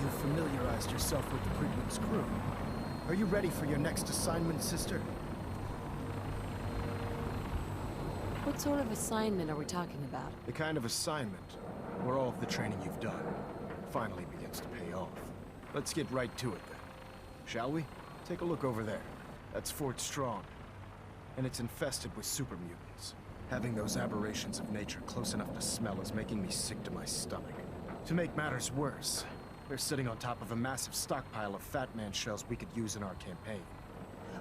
you've familiarized yourself with the Premium's crew. Are you ready for your next assignment, sister? What sort of assignment are we talking about? The kind of assignment where all of the training you've done finally begins to pay off. Let's get right to it then. Shall we? Take a look over there. That's Fort Strong. And it's infested with super mutants. Having those aberrations of nature close enough to smell is making me sick to my stomach. To make matters worse, they're sitting on top of a massive stockpile of Fat Man shells we could use in our campaign.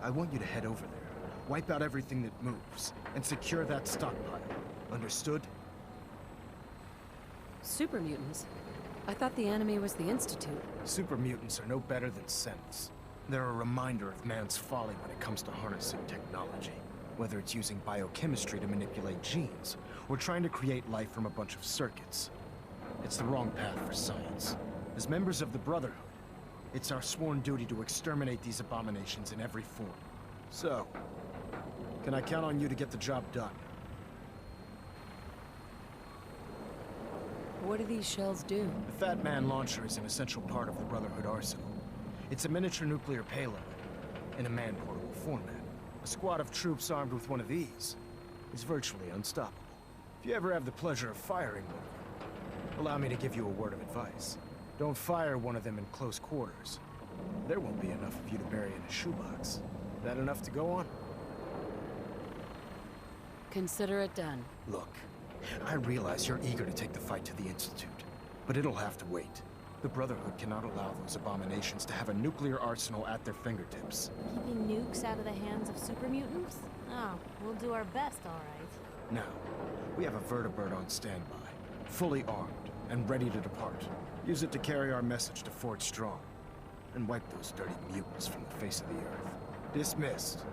I want you to head over there, wipe out everything that moves, and secure that stockpile. Understood? Super mutants? I thought the enemy was the Institute. Super mutants are no better than Sentinels. They're a reminder of man's folly when it comes to harnessing technology. Whether it's using biochemistry to manipulate genes, or trying to create life from a bunch of circuits. It's the wrong path for science. As members of the Brotherhood, it's our sworn duty to exterminate these abominations in every form. So, can I count on you to get the job done? What do these shells do? The Fat Man launcher is an essential part of the Brotherhood arsenal. It's a miniature nuclear payload, in a man-portable format. A squad of troops armed with one of these is virtually unstoppable. If you ever have the pleasure of firing one of them, allow me to give you a word of advice. Don't fire one of them in close quarters. There won't be enough of you to bury in a shoebox. That enough to go on? Consider it done. Look, I realize you're eager to take the fight to the Institute, but it'll have to wait. The Brotherhood cannot allow those abominations to have a nuclear arsenal at their fingertips. Keeping nukes out of the hands of super mutants? Oh, we'll do our best, all right. Now, we have a vertibird on standby, fully armed and ready to depart. Use it to carry our message to Fort Strong, and wipe those dirty mutants from the face of the earth. Dismissed.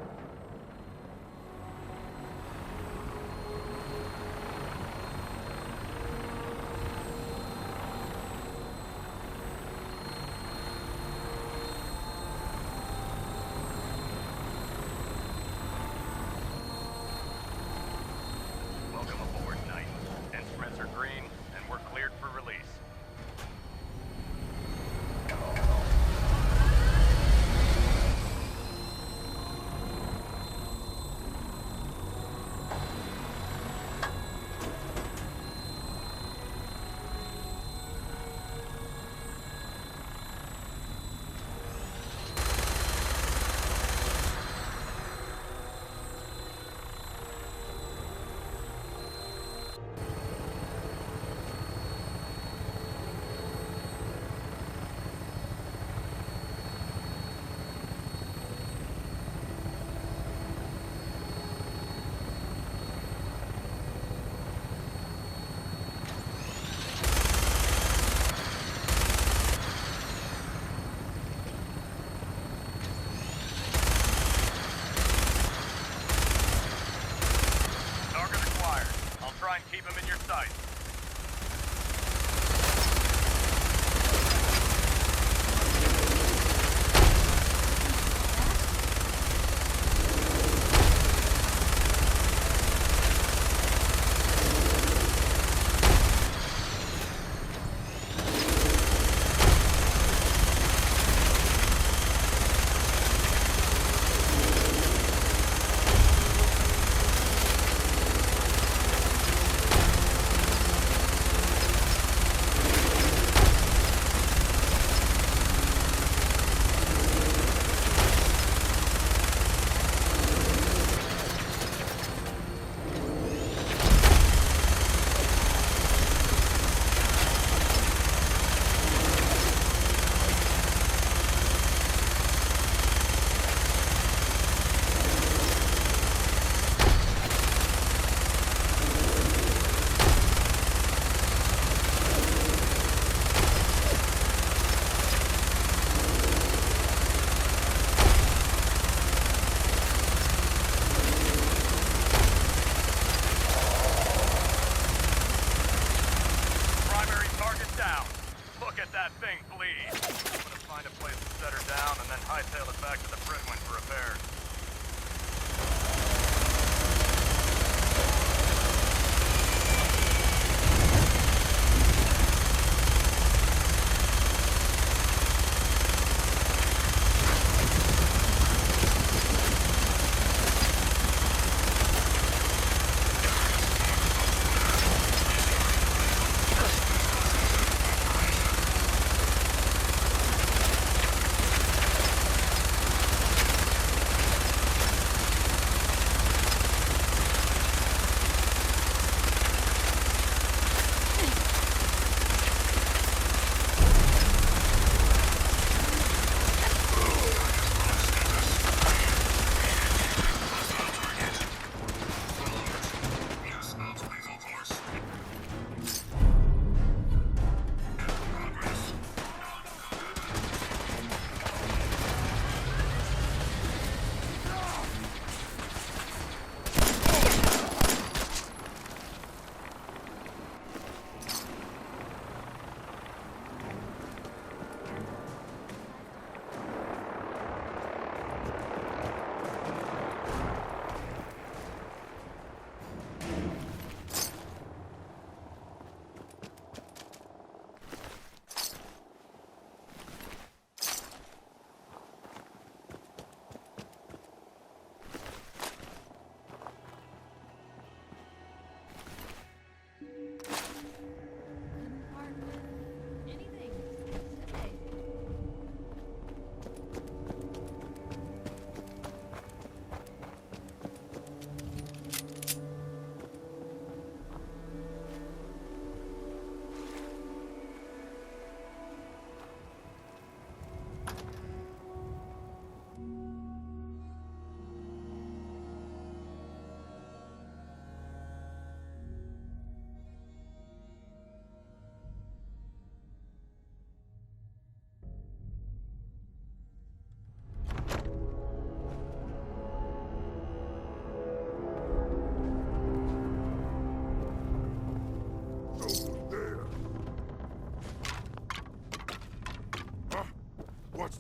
Keep him in your sight. Hightail it back to the Britwin for repairs.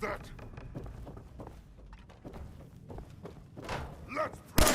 What's that? Let's play!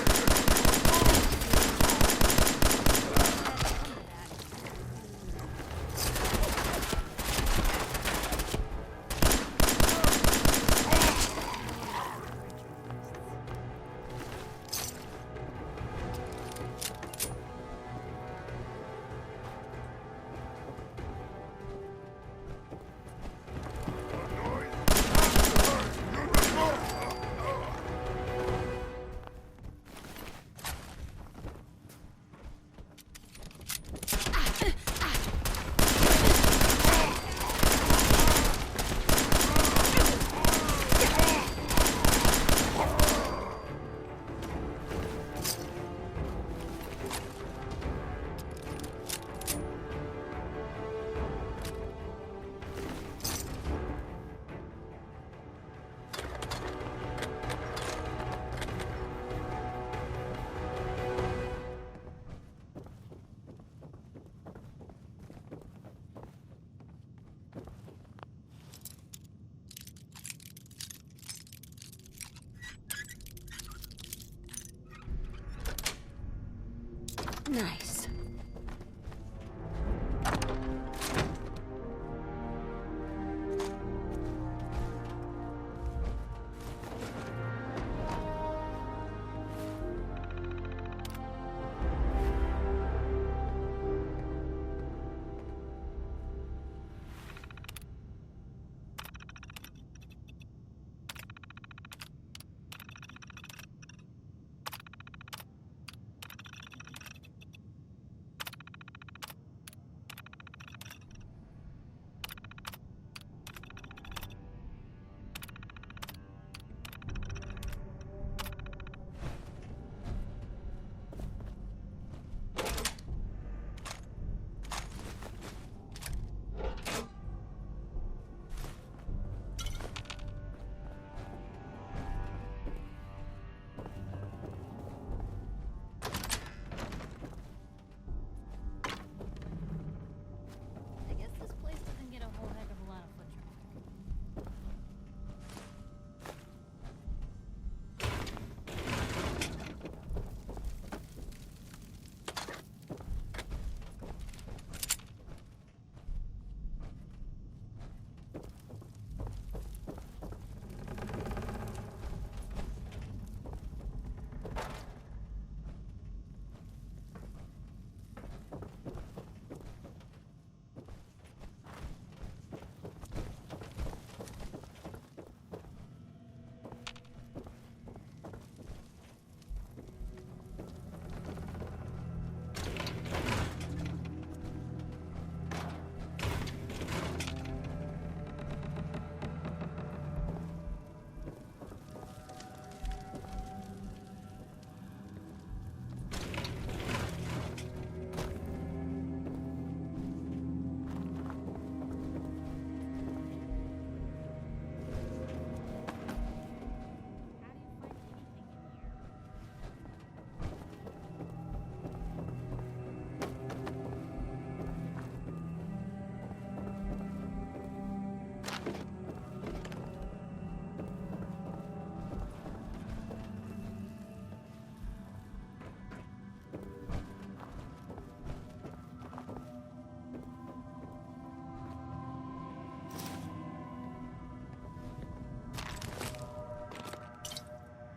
Nice. I guess this place doesn't get a whole heck of a lot of foot traffic.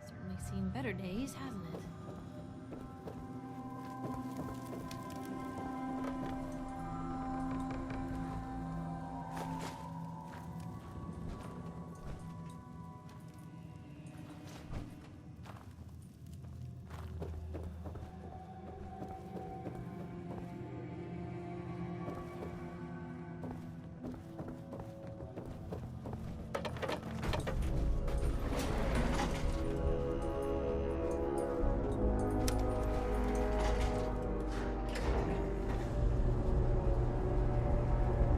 Certainly seen better days, hasn't it?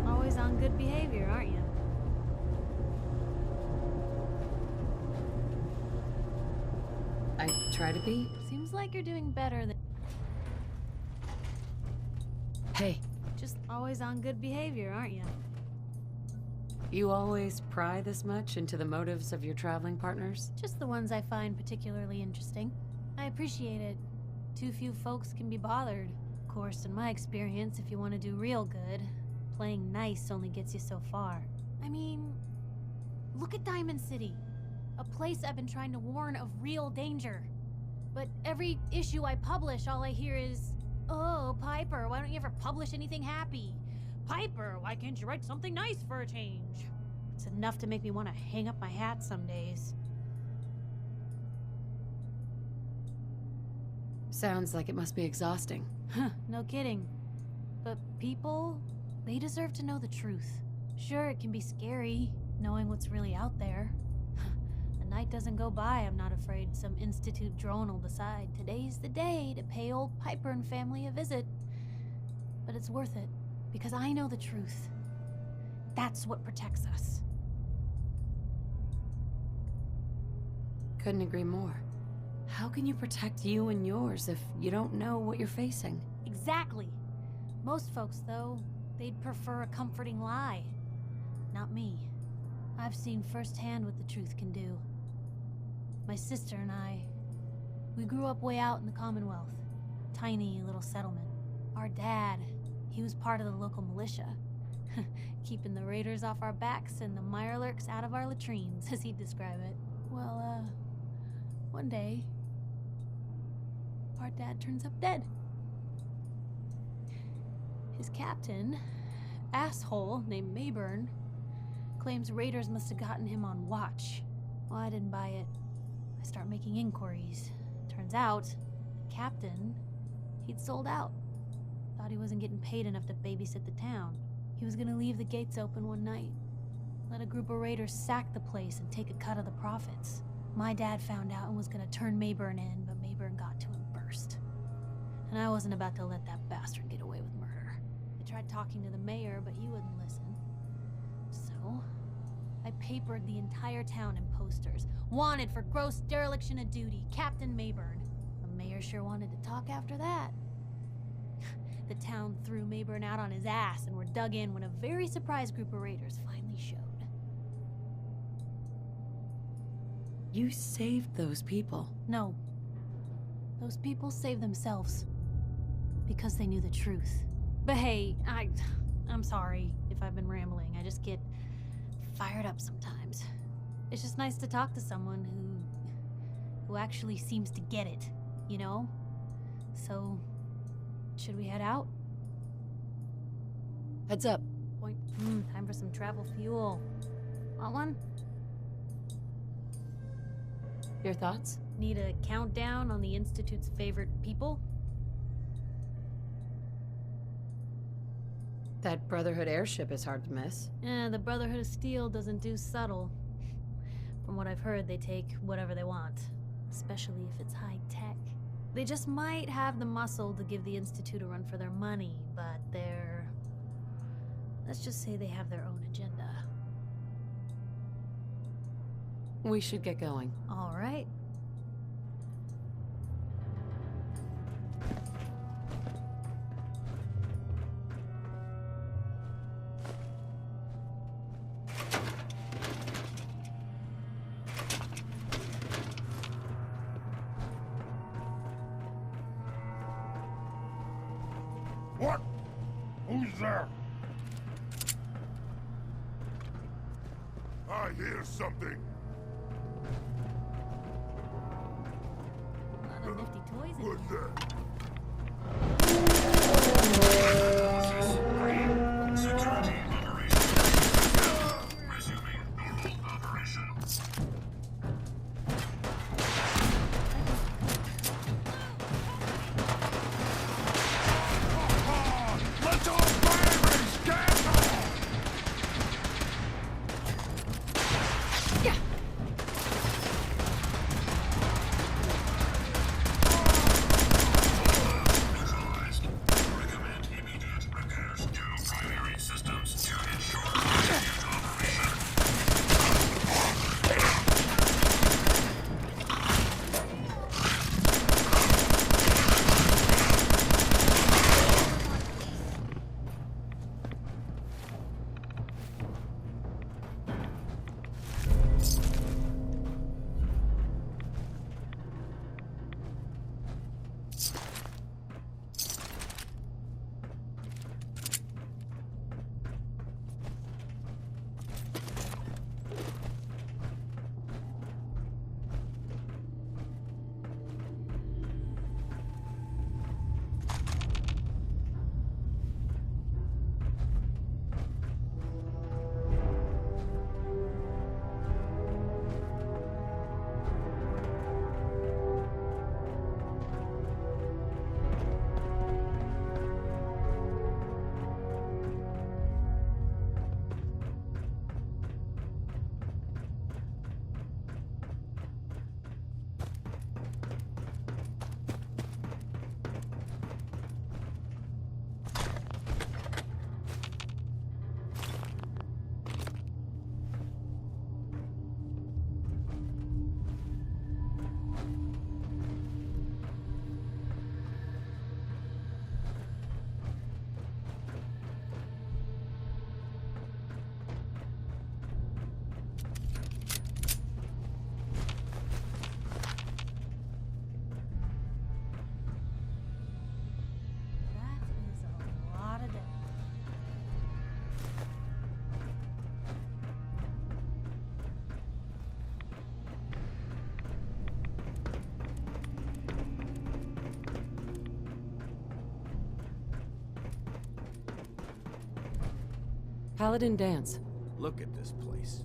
Always on good behavior, aren't you? I try to be. Seems like you're doing better than Hey, just always on good behavior, aren't you? You always pry this much into the motives of your traveling partners? Just the ones I find particularly interesting. I appreciate it. Too few folks can be bothered. Of course, in my experience, if you want to do real good, playing nice only gets you so far. I mean, look at Diamond City. A place I've been trying to warn of real danger. But every issue I publish, all I hear is, "Oh, Piper, why don't you ever publish anything happy? Piper, why can't you write something nice for a change?" It's enough to make me want to hang up my hat some days. Sounds like it must be exhausting. Huh, no kidding. But people, they deserve to know the truth. Sure, it can be scary, knowing what's really out there. A night doesn't go by, I'm not afraid some Institute drone will decide today's the day to pay old Piper and family a visit. But it's worth it, because I know the truth. That's what protects us. Couldn't agree more. How can you protect you and yours if you don't know what you're facing? Exactly. Most folks, though, they'd prefer a comforting lie. Not me. I've seen firsthand what the truth can do. My sister and I, we grew up way out in the Commonwealth. Tiny little settlement. Our dad, he was part of the local militia. Keeping the raiders off our backs and the mirelurks out of our latrines, as he'd describe it. Well, one day, our dad turns up dead. His captain, asshole named Mayburn, claims raiders must have gotten him on watch. Well, I didn't buy it. I start making inquiries. Turns out, the captain, he'd sold out. Thought he wasn't getting paid enough to babysit the town. He was gonna leave the gates open one night. Let a group of raiders sack the place and take a cut of the profits. My dad found out and was gonna turn Mayburn in, but Mayburn got to him first. And I wasn't about to let that bastard get away with murder. I tried talking to the mayor, but he wouldn't listen. So, I papered the entire town in posters. Wanted for gross dereliction of duty, Captain Mayburn. The mayor sure wanted to talk after that. The town threw Mayburn out on his ass and were dug in when a very surprised group of raiders finally showed. You saved those people. No. Those people saved themselves. Because they knew the truth. But hey, I'm sorry if I've been rambling. I just get fired up sometimes. It's just nice to talk to someone who actually seems to get it, you know? So, should we head out? Heads up. Time for some travel fuel. Want one? Your thoughts? Need a countdown on the Institute's favorite people? That Brotherhood airship is hard to miss. The Brotherhood of Steel doesn't do subtle. From what I've heard, they take whatever they want. Especially if it's high tech. They just might have the muscle to give the Institute a run for their money, but let's just say they have their own agenda. We should get going. All right. What? Who's there? I hear something. A lot of nifty toys in What's here. that? Security operation. Resuming normal operations. Let's all fire and scatter! Neutralized. Recommend immediate Paladin Dance. Look at this place.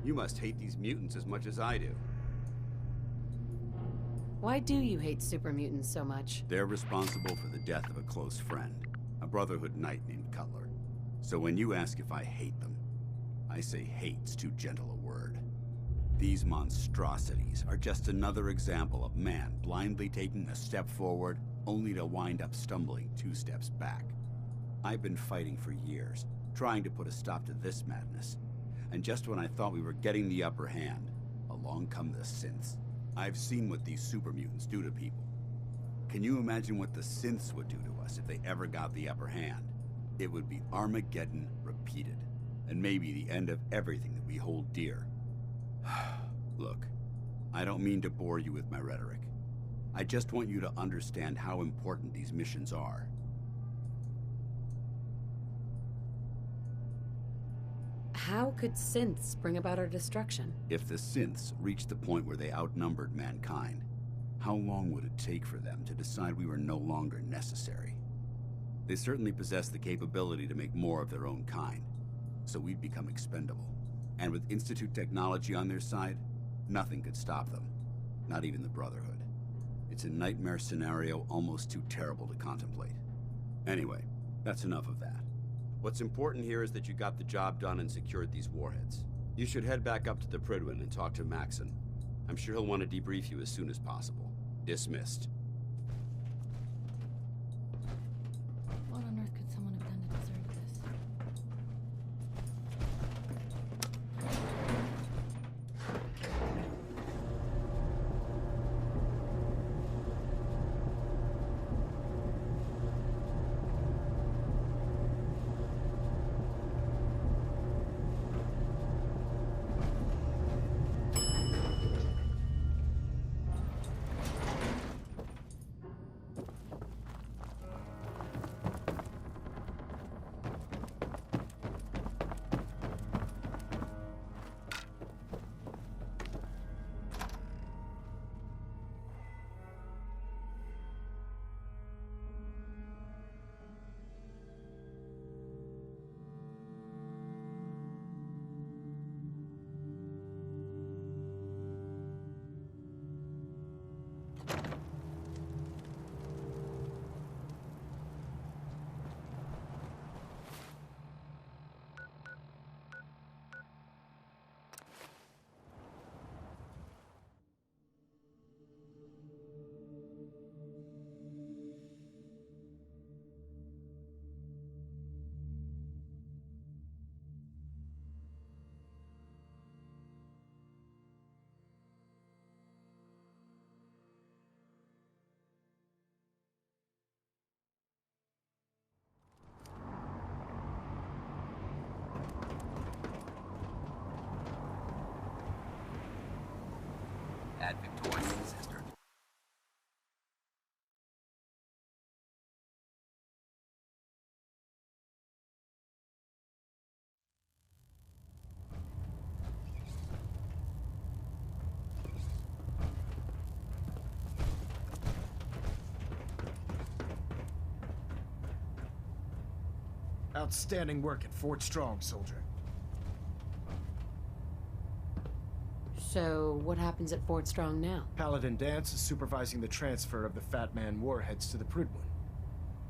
You must hate these mutants as much as I do. Why do you hate super mutants so much? They're responsible for the death of a close friend, a Brotherhood knight named Cutler. So when you ask if I hate them, I say hate's too gentle a word. These monstrosities are just another example of man blindly taking a step forward, only to wind up stumbling 2 steps back. I've been fighting for years, trying to put a stop to this madness. And just when I thought we were getting the upper hand, along come the synths. I've seen what these super mutants do to people. Can you imagine what the synths would do to us if they ever got the upper hand? It would be Armageddon repeated, and maybe the end of everything that we hold dear. Look, I don't mean to bore you with my rhetoric. I just want you to understand how important these missions are. How could synths bring about our destruction? If the synths reached the point where they outnumbered mankind, how long would it take for them to decide we were no longer necessary? They certainly possess the capability to make more of their own kind, so we'd become expendable. And with Institute technology on their side, nothing could stop them, not even the Brotherhood. It's a nightmare scenario almost too terrible to contemplate. Anyway, that's enough of that. What's important here is that you got the job done and secured these warheads. You should head back up to the Prydwen and talk to Maxon. I'm sure he'll want to debrief you as soon as possible. Dismissed. What on earth could someone have done to deserve this? At Victorian ancestor. Outstanding work at Fort Strong, soldier. So, what happens at Fort Strong now? Paladin Dance is supervising the transfer of the Fat Man warheads to the Prydwen.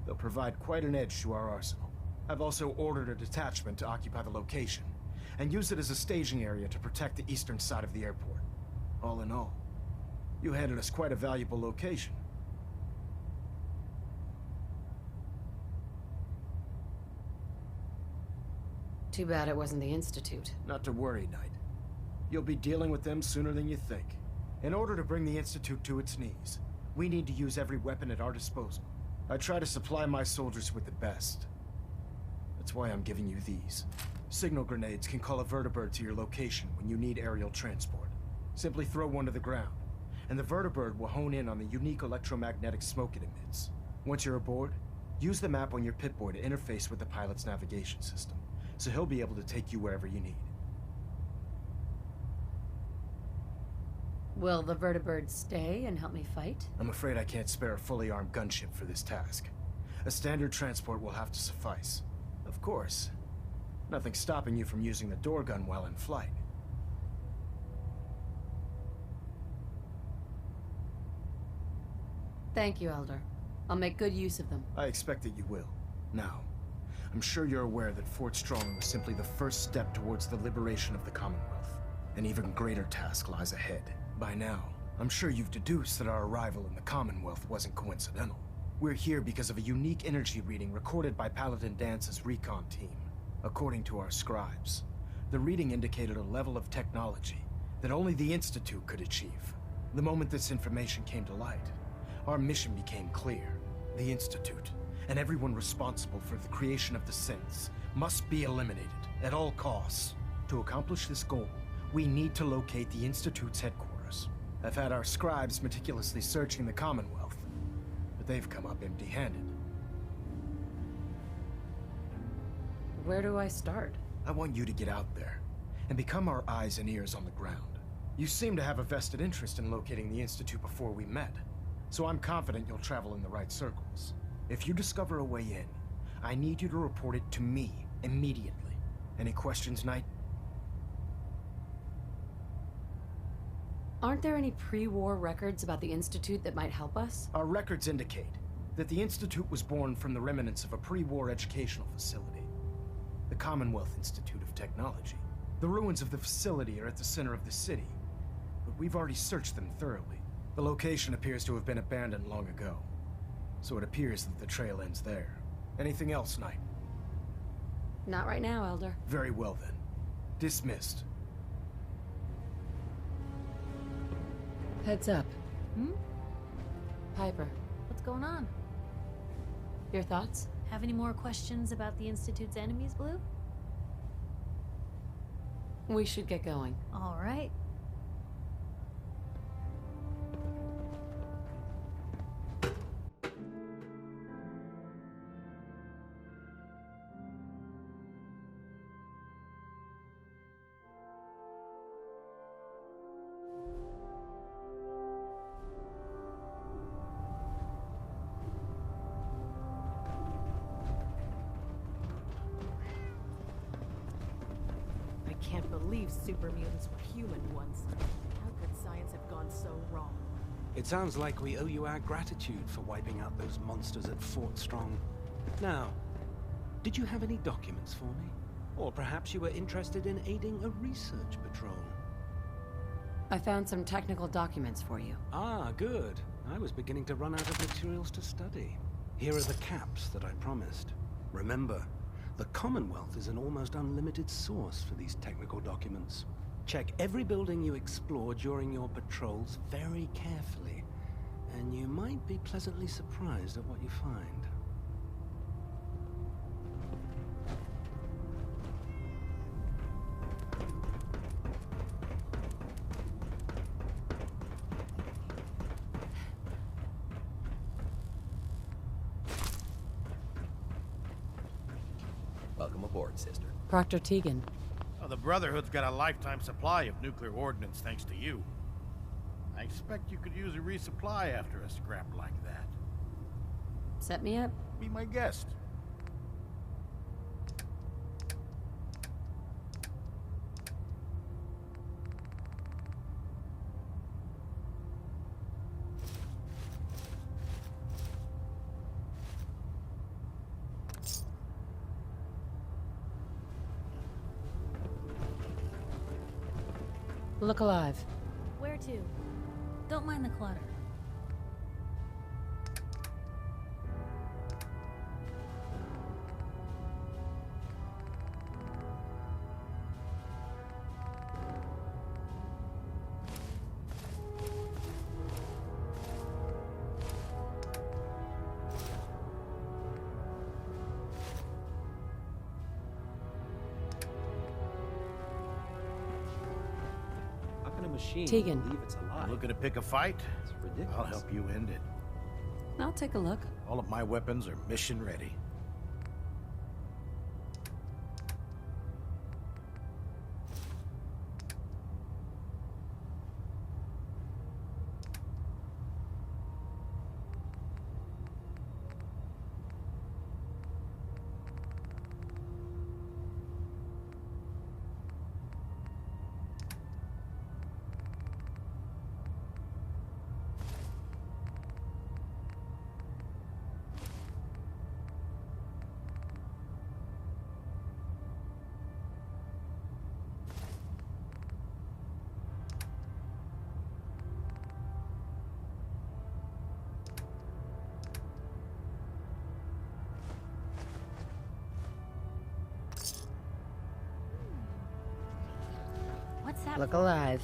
They'll provide quite an edge to our arsenal. I've also ordered a detachment to occupy the location, and use it as a staging area to protect the eastern side of the airport. All in all, you handed us quite a valuable location. Too bad it wasn't the Institute. Not to worry, Knight. You'll be dealing with them sooner than you think. In order to bring the Institute to its knees, we need to use every weapon at our disposal. I try to supply my soldiers with the best. That's why I'm giving you these. Signal grenades can call a vertibird to your location when you need aerial transport. Simply throw one to the ground, and the vertibird will hone in on the unique electromagnetic smoke it emits. Once you're aboard, use the map on your Pip-Boy to interface with the pilot's navigation system, so he'll be able to take you wherever you need. Will the vertibird stay and help me fight? I'm afraid I can't spare a fully armed gunship for this task. A standard transport will have to suffice. Of course, Nothing stopping you from using the door gun while in flight. Thank you, Elder. I'll make good use of them. I expect that you will. Now, I'm sure you're aware that Fort Strong was simply the first step towards the liberation of the Commonwealth. An even greater task lies ahead. By now, I'm sure you've deduced that our arrival in the Commonwealth wasn't coincidental. We're here because of a unique energy reading recorded by Paladin Dance's recon team. According to our scribes, the reading indicated a level of technology that only the Institute could achieve. The moment this information came to light, our mission became clear. The Institute, and everyone responsible for the creation of the synths, must be eliminated at all costs. To accomplish this goal, we need to locate the Institute's headquarters. I've had our scribes meticulously searching the Commonwealth, but they've come up empty-handed. Where do I start? I want you to get out there and become our eyes and ears on the ground. You seem to have a vested interest in locating the Institute before we met, so I'm confident you'll travel in the right circles. If you discover a way in, I need you to report it to me immediately. Any questions, Knight? Aren't there any pre-war records about the Institute that might help us? Our records indicate that the Institute was born from the remnants of a pre-war educational facility, the Commonwealth Institute of Technology. The ruins of the facility are at the center of the city, but we've already searched them thoroughly. The location appears to have been abandoned long ago, so it appears that the trail ends there. Anything else, Knight? Not right now, Elder. Very well then. Dismissed. Heads up. Piper, What's going on? your thoughts? Have any more questions about the Institute's enemies, Blue? We should get going. All right. I can't believe super mutants were human once. How could science have gone so wrong? It sounds like we owe you our gratitude for wiping out those monsters at Fort Strong. Now, did you have any documents for me? Or perhaps you were interested in aiding a research patrol? I found some technical documents for you. Ah, good. I was beginning to run out of materials to study. Here are the caps that I promised. Remember, the Commonwealth is an almost unlimited source for these technical documents. Check every building you explore during your patrols very carefully, and you might be pleasantly surprised at what you find. Welcome aboard, sister. Proctor Tegan. Oh, the Brotherhood's got a lifetime supply of nuclear ordnance thanks to you. I expect you could use a resupply after a scrap like that. Set me up? Be my guest. Look alive. Where to? Don't mind the clutter. Tegan. Looking to pick a fight? It's ridiculous. I'll help you end it. I'll take a look. All of my weapons are mission ready. What's that Look for? alive.